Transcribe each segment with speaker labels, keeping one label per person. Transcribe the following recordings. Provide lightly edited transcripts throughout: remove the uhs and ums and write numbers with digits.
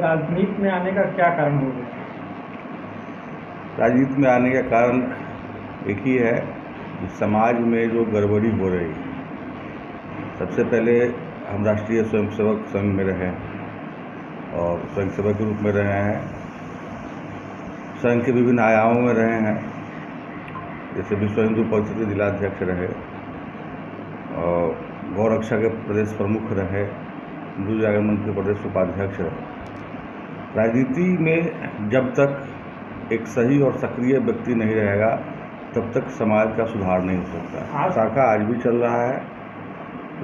Speaker 1: राजनीति में आने का क्या कारण होगा?
Speaker 2: राजनीति में आने का कारण एक ही है कि समाज में जो गड़बड़ी हो रही है। सबसे पहले हम राष्ट्रीय स्वयंसेवक संघ में रहे और स्वयंसेवक के रूप में रहे हैं, संघ के विभिन्न आयामों में रहे हैं, जैसे विश्व हिंदू परिषद के जिलाध्यक्ष रहे और गौरक्षा के प्रदेश प्रमुख रहे, हिंदू जागरण मंच के प्रदेश उपाध्यक्ष रहे। राजनीति में जब तक एक सही और सक्रिय व्यक्ति नहीं रहेगा तब तक समाज का सुधार नहीं हो सकता। शाखा आज भी चल रहा है,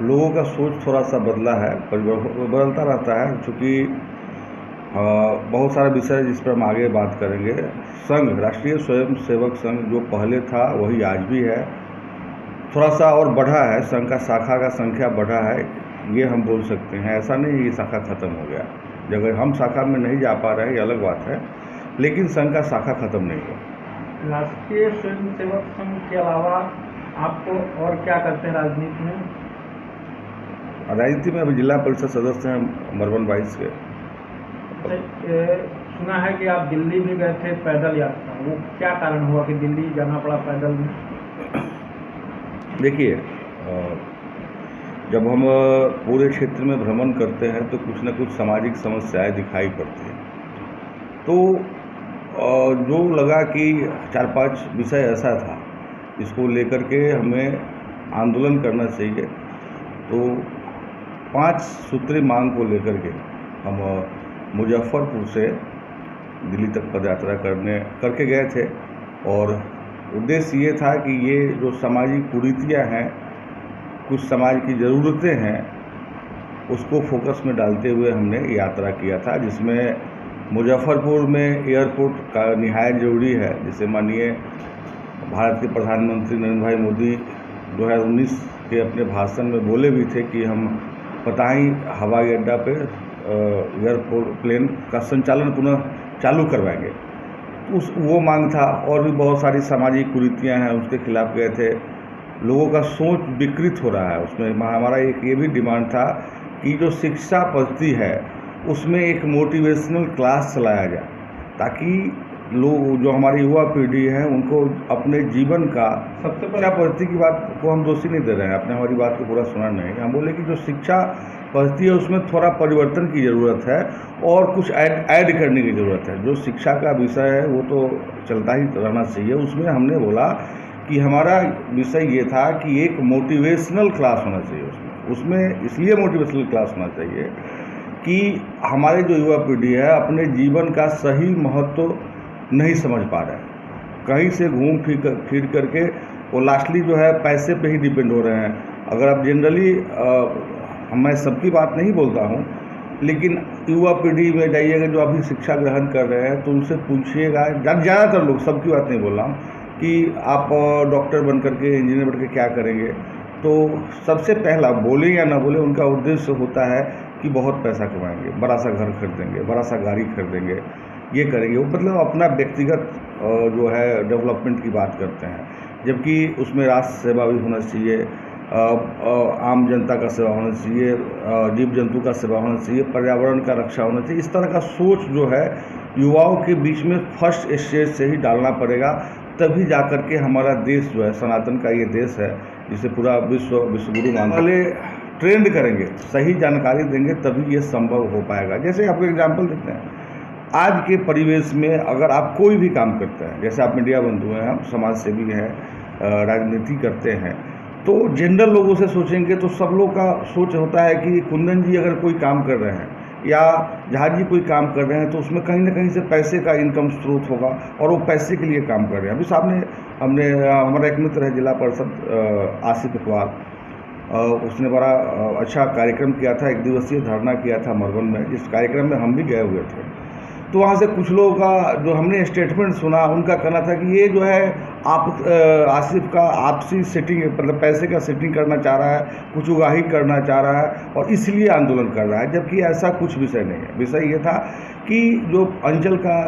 Speaker 2: लोगों का सोच थोड़ा सा बदला है, बदलता रहता है, चूँकि बहुत सारे विषय जिस पर हम आगे बात करेंगे। संघ, राष्ट्रीय स्वयंसेवक संघ जो पहले था वही आज भी है, थोड़ा सा और बढ़ा है, संघ का शाखा का संख्या बढ़ा है, ये हम बोल सकते हैं। ऐसा नहीं ये शाखा ख़त्म हो गया, अगर हम शाखा में नहीं जा पा रहे हैं ये अलग बात है, लेकिन संघ का शाखा ख़त्म नहीं हुआ।
Speaker 1: राष्ट्रीय स्वयंसेवक संघ के अलावा आपको और क्या करते हैं राजनीति में?
Speaker 2: राजनीति में अभी जिला परिषद सदस्य हैं मरवन 22 के।
Speaker 1: सुना है कि आप दिल्ली भी गए थे पैदल यात्रा, वो क्या कारण हुआ कि दिल्ली जाना पड़ा पैदल में?
Speaker 2: देखिए, जब हम पूरे क्षेत्र में भ्रमण करते हैं तो कुछ न कुछ सामाजिक समस्याएं दिखाई पड़ती हैं, तो जो लगा कि 4-5 विषय ऐसा था इसको लेकर के हमें आंदोलन करना चाहिए, तो 5 सूत्री मांग को लेकर के हम मुजफ्फरपुर से दिल्ली तक पदयात्रा करके गए थे। और उद्देश्य ये था कि ये जो सामाजिक कुरीतियाँ हैं, कुछ समाज की ज़रूरतें हैं, उसको फोकस में डालते हुए हमने यात्रा किया था, जिसमें मुजफ्फरपुर में एयरपोर्ट का निहायत ज़रूरी है, जिसे माननीय भारत के प्रधानमंत्री नरेंद्र भाई मोदी 2019 के अपने भाषण में बोले भी थे कि हम पताही हवाई अड्डा पे एयरपोर्ट प्लेन का संचालन पुनः चालू करवाएंगे। वो मांग था, और भी बहुत सारी सामाजिक कुरीतियां हैं उसके खिलाफ गए थे। लोगों का सोच विकृत हो रहा है, उसमें हमारा एक ये भी डिमांड था कि जो शिक्षा पद्धति है उसमें एक मोटिवेशनल क्लास चलाया जाए, ताकि लोग, जो हमारी युवा पीढ़ी है, उनको अपने जीवन का, शिक्षा पद्धति की बात को हम दोषी नहीं दे रहे हैं, आपने हमारी बात को पूरा सुना नहीं, हम बोले कि जो शिक्षा पद्धति है उसमें थोड़ा परिवर्तन की ज़रूरत है और कुछ ऐड करने की ज़रूरत है। जो शिक्षा का विषय है वो तो चलता ही रहना चाहिए, उसमें हमने बोला कि हमारा विषय ये था कि एक मोटिवेशनल क्लास होना चाहिए। उसमें इसलिए मोटिवेशनल क्लास होना चाहिए कि हमारे जो युवा पीढ़ी है अपने जीवन का सही महत्व नहीं समझ पा रहे हैं, कहीं से घूम फिर करके वो लास्टली जो है पैसे पे ही डिपेंड हो रहे हैं। अगर आप जनरली, मैं सबकी बात नहीं बोलता हूँ, लेकिन युवा पीढ़ी में जाइएगा जो अभी शिक्षा ग्रहण कर रहे हैं, तो उनसे पूछिएगा, ज़्यादातर लोग, सबकी बात नहीं बोल रहा हूँ, कि आप डॉक्टर बन करके, इंजीनियर बन के क्या करेंगे, तो सबसे पहला, बोले या ना बोले, उनका उद्देश्य होता है कि बहुत पैसा कमाएंगे, बड़ा सा घर खरीदेंगे, बड़ा सा गाड़ी खरीदेंगे, ये करेंगे। वो मतलब अपना व्यक्तिगत जो है डेवलपमेंट की बात करते हैं, जबकि उसमें राष्ट्र सेवा भी होना चाहिए, आम जनता का सेवा होना चाहिए, जीव जंतु का सेवा होना चाहिए, पर्यावरण का रक्षा होना चाहिए। इस तरह का सोच जो है युवाओं के बीच में फर्स्ट स्टेज से ही डालना पड़ेगा, तभी जा कर के हमारा देश जो है, सनातन का ये देश है, जिसे पूरा विश्वगुरु मानने वाले ट्रेंड करेंगे, सही जानकारी देंगे, तभी ये संभव हो पाएगा। जैसे आपको एग्जाम्पल देते हैं, आज के परिवेश में अगर आप कोई भी काम करते हैं, जैसे आप मीडिया बंधु हैं, आप समाज सेवी हैं, राजनीति करते हैं, तो जनरल लोगों से सोचेंगे तो सब लोग का सोच होता है कि कुंदन जी अगर कोई काम कर रहे हैं या झा जी कोई काम कर रहे हैं तो उसमें कहीं ना कहीं से पैसे का इनकम स्रोत होगा और वो पैसे के लिए काम कर रहे हैं। अभी सामने हमारा एक मित्र है जिला परिषद आसिफ इकबाल, उसने बड़ा अच्छा कार्यक्रम किया था, 1 दिवसीय धरना किया था मरवन में, जिस कार्यक्रम में हम भी गए हुए थे। तो वहाँ से कुछ लोगों का जो हमने स्टेटमेंट सुना, उनका कहना था कि ये जो है आसिफ का आपसी सेटिंग, मतलब पैसे का सेटिंग करना चाह रहा है, कुछ उगाही करना चाह रहा है और इसलिए आंदोलन कर रहा है, जबकि ऐसा कुछ विषय नहीं है। विषय ये था कि जो अंचल का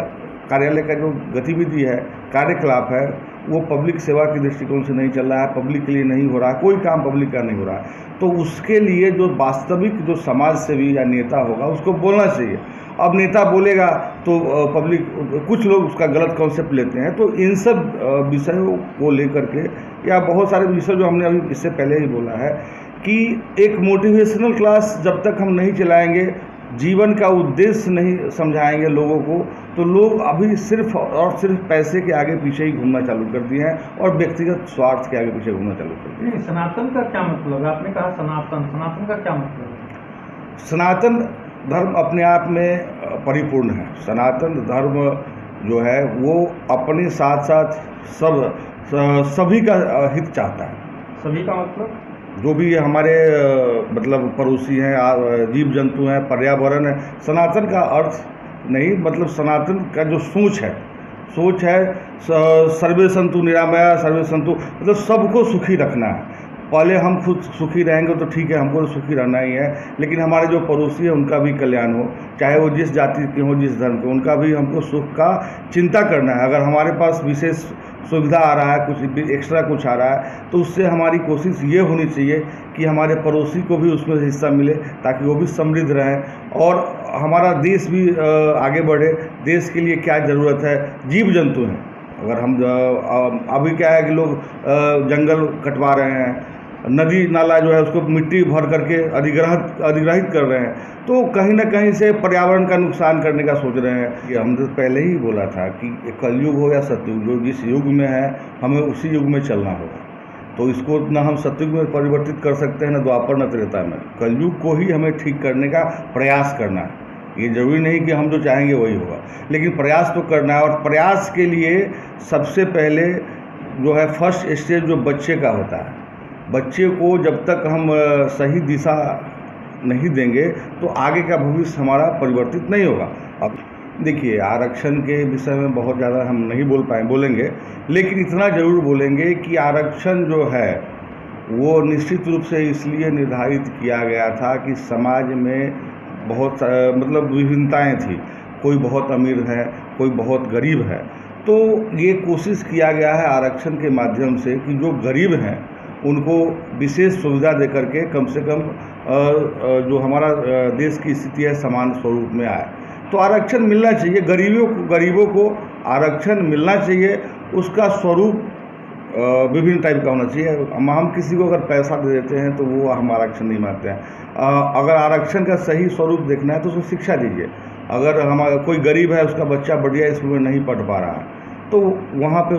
Speaker 2: कार्यालय का जो गतिविधि है, कार्यकलाप है, वो पब्लिक सेवा के दृष्टिकोण से नहीं चल रहा है, पब्लिक के लिए नहीं हो रहा है, कोई काम पब्लिक का नहीं हो रहा है। तो उसके लिए जो वास्तविक जो समाज सेवी या नेता होगा उसको बोलना चाहिए। अब नेता बोलेगा तो पब्लिक, कुछ लोग उसका गलत कॉन्सेप्ट लेते हैं। तो इन सब विषयों को लेकर के, या बहुत सारे विषय जो हमने अभी इससे पहले ही बोला है कि एक मोटिवेशनल क्लास जब तक हम नहीं चलाएंगे, जीवन का उद्देश्य नहीं समझाएंगे लोगों को, तो लोग अभी सिर्फ और सिर्फ पैसे के आगे पीछे ही घूमना चालू कर दिए हैं और व्यक्तिगत स्वार्थ के आगे पीछे घूमना चालू कर दिए हैं।
Speaker 1: सनातन का क्या मतलब है? आपने कहा सनातन का क्या मतलब है?
Speaker 2: सनातन धर्म अपने आप में परिपूर्ण है। सनातन धर्म जो है वो अपने साथ साथ सभी का हित चाहता है।
Speaker 1: सभी का मतलब
Speaker 2: जो भी हमारे मतलब पड़ोसी हैं, जीव जंतु हैं, पर्यावरण है। सनातन का अर्थ नहीं, मतलब सनातन का जो सोच है सर्वे संतु निरामया सर्वे संतु, मतलब सबको सुखी रखना है। पहले हम खुद सुखी रहेंगे तो ठीक है, हमको तो सुखी रहना ही है, लेकिन हमारे जो पड़ोसी है उनका भी कल्याण हो, चाहे वो जिस जाति के हो, जिस धर्म के, उनका भी हमको सुख का चिंता करना है। अगर हमारे पास विशेष सुविधा आ रहा है, कुछ एक्स्ट्रा कुछ आ रहा है, तो उससे हमारी कोशिश ये होनी चाहिए कि हमारे पड़ोसी को भी उसमें हिस्सा मिले, ताकि वो भी समृद्ध रहें और हमारा देश भी आगे बढ़े। देश के लिए क्या ज़रूरत है? जीव जंतु हैं। अगर हम अभी क्या है कि लोग जंगल कटवा रहे हैं, नदी नाला जो है उसको मिट्टी भर करके अधिग्रहित कर रहे हैं, तो कहीं ना कहीं से पर्यावरण का नुकसान करने का सोच रहे हैं। ये हमने पहले ही बोला था कि कलयुग हो या सतयुग, जो जिस युग में है हमें उसी युग में चलना होगा। तो इसको ना हम सतयुग में परिवर्तित कर सकते हैं, ना द्वापर, न त्रेता में। कलयुग को ही हमें ठीक करने का प्रयास करना है। ये जरूरी नहीं कि हम जो चाहेंगे वही होगा, लेकिन प्रयास तो करना है। और प्रयास के लिए सबसे पहले जो है फर्स्ट स्टेज जो बच्चे का होता है, बच्चे को जब तक हम सही दिशा नहीं देंगे तो आगे का भविष्य हमारा परिवर्तित नहीं होगा। अब देखिए, आरक्षण के विषय में बहुत ज़्यादा हम नहीं बोलेंगे, लेकिन इतना ज़रूर बोलेंगे कि आरक्षण जो है वो निश्चित रूप से इसलिए निर्धारित किया गया था कि समाज में बहुत मतलब विभिन्नताएँ थी। कोई बहुत अमीर है, कोई बहुत गरीब है। तो ये कोशिश किया गया है आरक्षण के माध्यम से कि जो गरीब हैं उनको विशेष सुविधा दे करके कम से कम जो हमारा देश की स्थिति है समान स्वरूप में आए। तो आरक्षण मिलना चाहिए, गरीबों को आरक्षण मिलना चाहिए। उसका स्वरूप विभिन्न टाइप का होना चाहिए। हम किसी को अगर पैसा दे देते हैं तो वो हम आरक्षण नहीं मानते हैं। अगर आरक्षण का सही स्वरूप देखना है तो उसको शिक्षा दीजिए। अगर हमारा कोई गरीब है, उसका बच्चा बढ़िया स्कूल में नहीं पढ़ पा रहा है, तो वहाँ पे